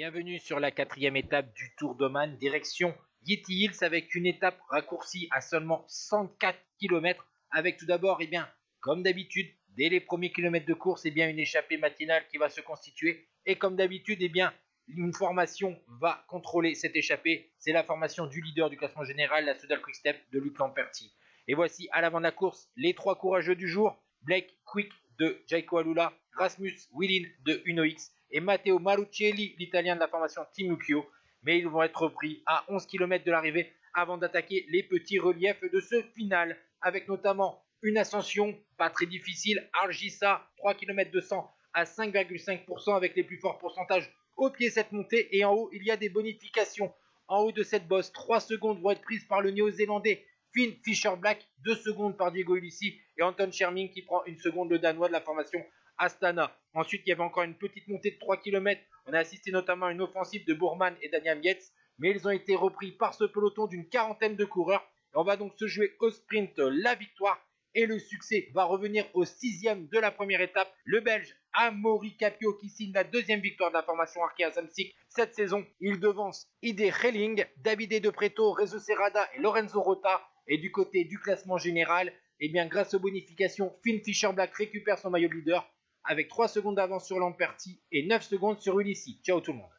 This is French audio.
Bienvenue sur la quatrième étape du Tour d'Oman, direction Yeti Hills avec une étape raccourcie à seulement 104 km avec tout d'abord, comme d'habitude, dès les premiers kilomètres de course, une échappée matinale qui va se constituer et comme d'habitude, une formation va contrôler cette échappée. C'est la formation du leader du classement général, la Soudal Quick-Step de Luc Lamperti. Et voici à l'avant de la course les trois courageux du jour. Blake Quick de Jaiko Alula, Rasmus Willin de Uno X et Matteo Maruccelli, l'italien de la formation Team Mucchio. Mais ils vont être repris à 11 km de l'arrivée avant d'attaquer les petits reliefs de ce final, avec notamment une ascension pas très difficile, Argissa, 3 km 200 à 5,5% avec les plus forts pourcentages au pied de cette montée, et en haut il y a des bonifications. En haut de cette bosse, 3 secondes vont être prises par le néo-zélandais Finn Fisher-Black, 2 secondes par Diego Ulissi et Anton Scherming qui prend 1 seconde, le danois de la formation Astana. Ensuite, il y avait encore une petite montée de 3 km. On a assisté notamment à une offensive de Bourman et Daniel Yates, mais ils ont été repris par ce peloton d'une quarantaine de coureurs. Et on va donc se jouer au sprint la victoire. Et le succès va revenir au 6e de la première étape. Le Belge Amaury Capio qui signe la deuxième victoire de la formation Arkea Samsic cette saison. Il devance Ide Relling, Davide De Preto, Rezo Serrada et Lorenzo Rota. Et du côté du classement général, grâce aux bonifications, Finn Fisher-Black récupère son maillot de leader avec 3 secondes d'avance sur Lamperti et 9 secondes sur Ulissi. Ciao tout le monde.